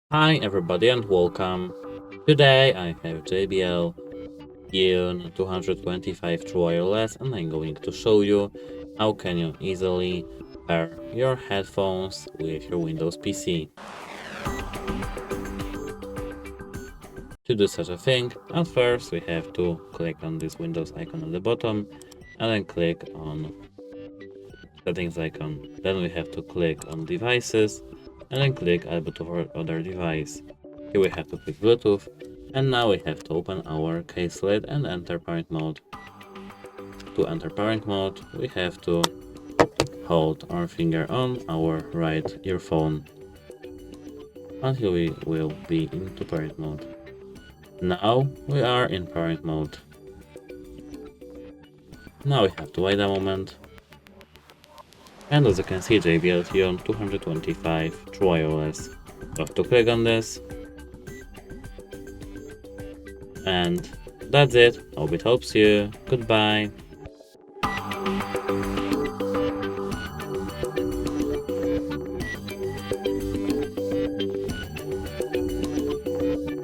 Hi everybody and welcome. Today I have JBL Tune 225 True Wireless and I'm going to show you how can you easily pair your headphones with your Windows PC. To do such a thing, at first we have to click on this Windows icon at the bottom and then click on settings icon. Then we have to click on devices and then click add Bluetooth or other device. Here we have to click Bluetooth, and now we have to open our case lid and enter parent mode. To enter parent mode, we have to hold our finger on our right earphone until we will be into parent mode. Now we are in parent mode. Now we have to wait a moment. And as you can see, JBL Tune 225 True Wireless. You have to click on this. And that's it. Hope it helps you. Goodbye.